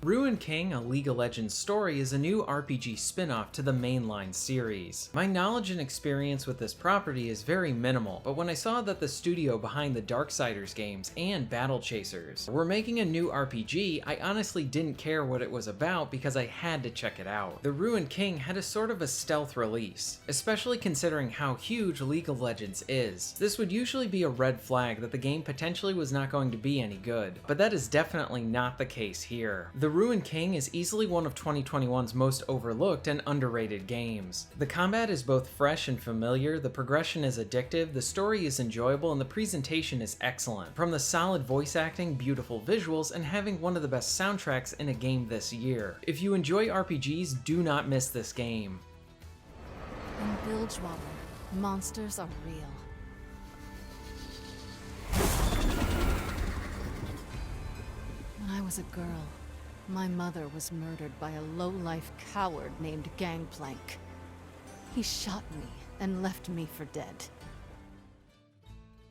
Ruined King, a League of Legends story, is a new RPG spin-off to the mainline series. My knowledge and experience with this property is very minimal, but when I saw that the studio behind the Darksiders games and Battle Chasers were making a new RPG, I honestly didn't care what it was about because I had to check it out. The Ruined King had a sort of a stealth release, especially considering how huge League of Legends is. This would usually be a red flag that the game potentially was not going to be any good, but that is definitely not the case here. The Ruined King is easily one of 2021's most overlooked and underrated games. The combat is both fresh and familiar, the progression is addictive, the story is enjoyable, and the presentation is excellent. From the solid voice acting, beautiful visuals, and having one of the best soundtracks in a game this year. If you enjoy RPGs, do not miss this game. In Bilgewater, monsters are real. When I was a girl, my mother was murdered by a low-life coward named Gangplank. He shot me and left me for dead.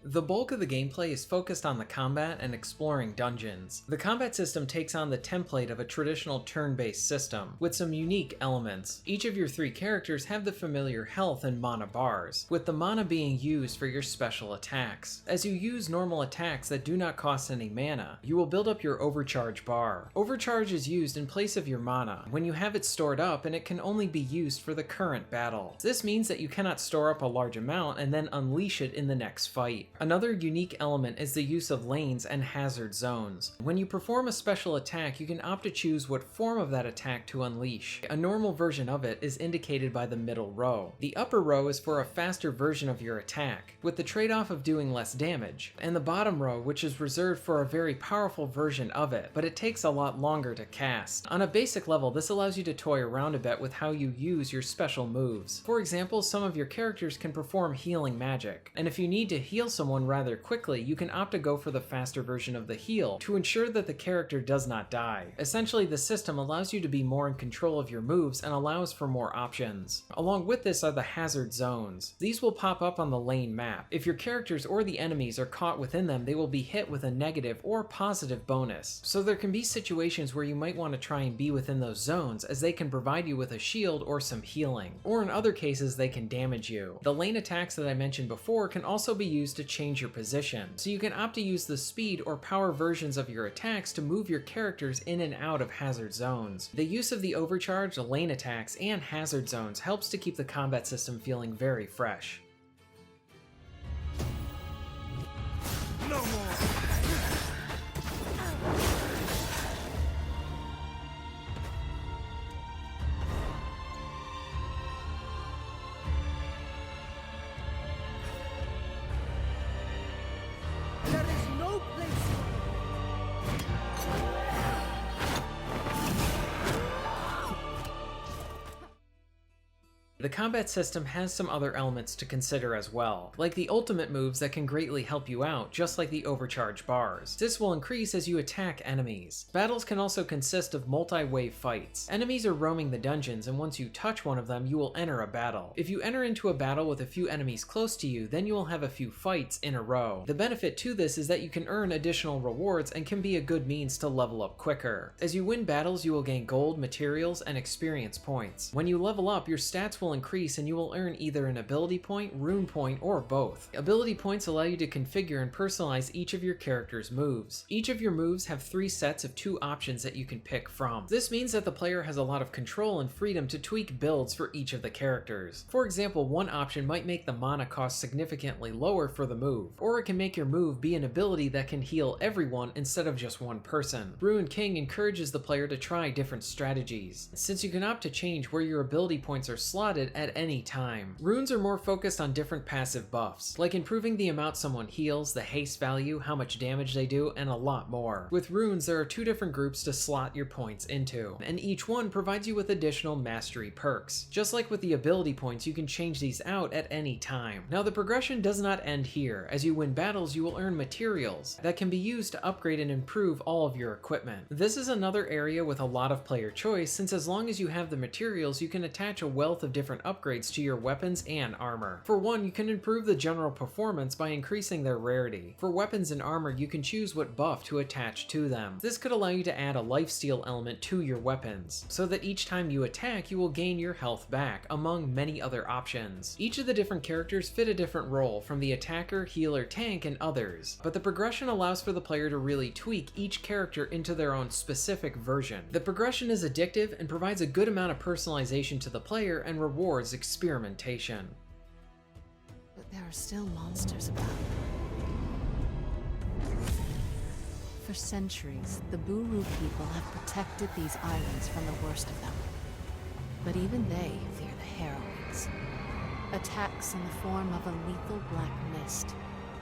The bulk of the gameplay is focused on the combat and exploring dungeons. The combat system takes on the template of a traditional turn-based system, with some unique elements. Each of your three characters have the familiar health and mana bars, with the mana being used for your special attacks. As you use normal attacks that do not cost any mana, you will build up your overcharge bar. Overcharge is used in place of your mana when you have it stored up, and it can only be used for the current battle. This means that you cannot store up a large amount and then unleash it in the next fight. Another unique element is the use of lanes and hazard zones. When you perform a special attack, you can opt to choose what form of that attack to unleash. A normal version of it is indicated by the middle row. The upper row is for a faster version of your attack, with the trade-off of doing less damage, and the bottom row, which is reserved for a very powerful version of it, but it takes a lot longer to cast. On a basic level, this allows you to toy around a bit with how you use your special moves. For example, some of your characters can perform healing magic, and if you need to heal someone rather quickly, you can opt to go for the faster version of the heal to ensure that the character does not die. Essentially, the system allows you to be more in control of your moves and allows for more options. Along with this are the hazard zones. These will pop up on the lane map. If your characters or the enemies are caught within them, they will be hit with a negative or positive bonus. So there can be situations where you might want to try and be within those zones, as they can provide you with a shield or some healing, or in other cases they can damage you. The lane attacks that I mentioned before can also be used to change your position, so you can opt to use the speed or power versions of your attacks to move your characters in and out of hazard zones. The use of the overcharge, lane attacks, and hazard zones helps to keep the combat system feeling very fresh. No more! The combat system has some other elements to consider as well, like the ultimate moves that can greatly help you out, just like the overcharge bars. This will increase as you attack enemies. Battles can also consist of multi-wave fights. Enemies are roaming the dungeons, and once you touch one of them, you will enter a battle. If you enter into a battle with a few enemies close to you, then you will have a few fights in a row. The benefit to this is that you can earn additional rewards and can be a good means to level up quicker. As you win battles, you will gain gold, materials, and experience points. When you level up, your stats will increase and you will earn either an ability point, rune point, or both. Ability points allow you to configure and personalize each of your character's moves. Each of your moves have 3 sets of 2 options that you can pick from. This means that the player has a lot of control and freedom to tweak builds for each of the characters. For example, one option might make the mana cost significantly lower for the move, or it can make your move be an ability that can heal everyone instead of just one person. Ruined King encourages the player to try different strategies, since you can opt to change where your ability points are slotted at any time. Runes are more focused on different passive buffs, like improving the amount someone heals, the haste value, how much damage they do, and a lot more. With runes, there are 2 different groups to slot your points into, and each one provides you with additional mastery perks. Just like with the ability points, you can change these out at any time. Now, the progression does not end here. As you win battles, you will earn materials that can be used to upgrade and improve all of your equipment. This is another area with a lot of player choice, since as long as you have the materials, you can attach a wealth of different different upgrades to your weapons and armor. For one, you can improve the general performance by increasing their rarity. For weapons and armor, you can choose what buff to attach to them. This could allow you to add a lifesteal element to your weapons, so that each time you attack, you will gain your health back, among many other options. Each of the different characters fit a different role, from the attacker, healer, tank, and others, but the progression allows for the player to really tweak each character into their own specific version. The progression is addictive and provides a good amount of personalization to the player and rewards experimentation. But there are still monsters about. For centuries, the Buru people have protected these islands from the worst of them. But even they fear the heroines. Attacks in the form of a lethal black mist,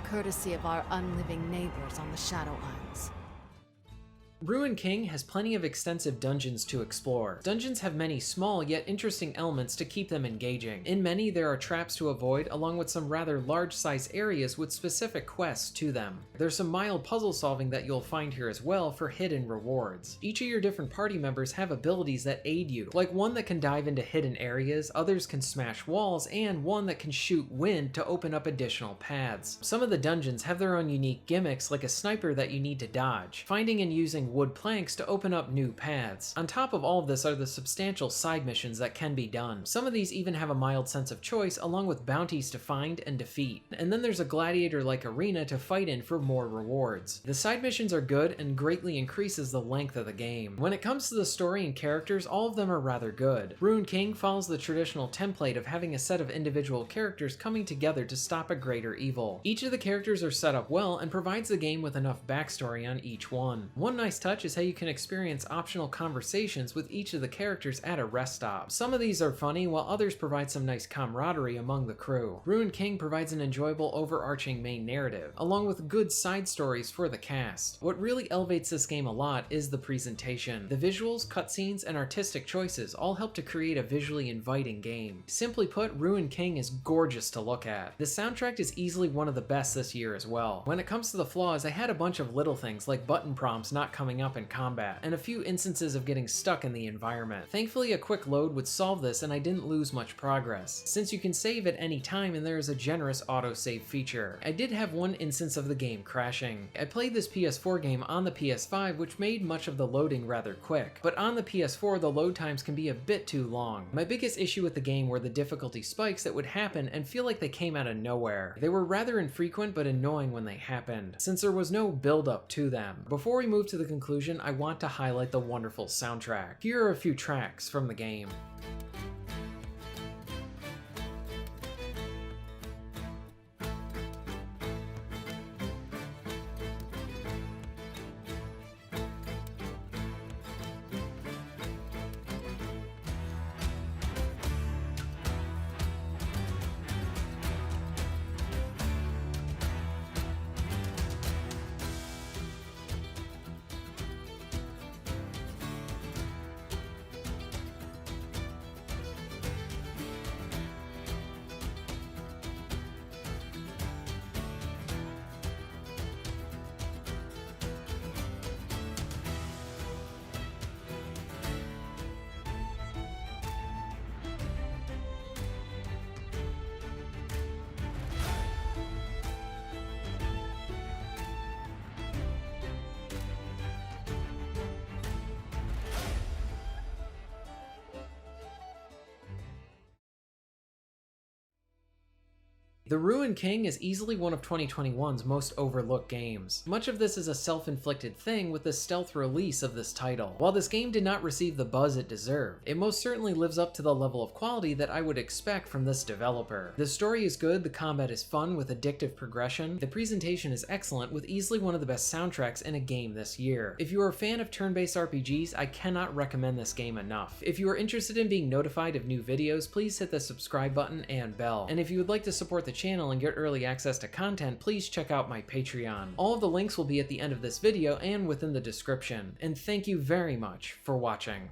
courtesy of our unliving neighbors on the Shadow Isles. Ruined King has plenty of extensive dungeons to explore. Dungeons have many small yet interesting elements to keep them engaging. In many, there are traps to avoid, along with some rather large-sized areas with specific quests to them. There's some mild puzzle solving that you'll find here as well for hidden rewards. Each of your different party members have abilities that aid you, like one that can dive into hidden areas, others can smash walls, and one that can shoot wind to open up additional paths. Some of the dungeons have their own unique gimmicks, like a sniper that you need to dodge, finding and using wood planks to open up new paths. On top of all of this are the substantial side missions that can be done. Some of these even have a mild sense of choice, along with bounties to find and defeat. And then there's a gladiator-like arena to fight in for more rewards. The side missions are good and greatly increases the length of the game. When it comes to the story and characters, all of them are rather good. Ruined King follows the traditional template of having a set of individual characters coming together to stop a greater evil. Each of the characters are set up well and provides the game with enough backstory on each one. One nice touch is how you can experience optional conversations with each of the characters at a rest stop. Some of these are funny, while others provide some nice camaraderie among the crew. Ruined King provides an enjoyable overarching main narrative, along with good side stories for the cast. What really elevates this game a lot is the presentation. The visuals, cutscenes, and artistic choices all help to create a visually inviting game. Simply put, Ruined King is gorgeous to look at. The soundtrack is easily one of the best this year as well. When it comes to the flaws, I had a bunch of little things like button prompts not coming up in combat, and a few instances of getting stuck in the environment. Thankfully, a quick load would solve this and I didn't lose much progress, since you can save at any time and there is a generous autosave feature. I did have one instance of the game crashing. I played this PS4 game on the PS5, which made much of the loading rather quick, but on the PS4 the load times can be a bit too long. My biggest issue with the game were the difficulty spikes that would happen and feel like they came out of nowhere. They were rather infrequent but annoying when they happened, since there was no build up to them. Before we move to the conclusion, I want to highlight the wonderful soundtrack. Here are a few tracks from the game. The Ruined King is easily one of 2021's most overlooked games. Much of this is a self-inflicted thing with the stealth release of this title. While this game did not receive the buzz it deserved, it most certainly lives up to the level of quality that I would expect from this developer. The story is good, the combat is fun with addictive progression, the presentation is excellent with easily one of the best soundtracks in a game this year. If you are a fan of turn-based RPGs, I cannot recommend this game enough. If you are interested in being notified of new videos, please hit the subscribe button and bell. And if you would like to support the channel and get early access to content, please check out my Patreon. All of the links will be at the end of this video and within the description. And thank you very much for watching.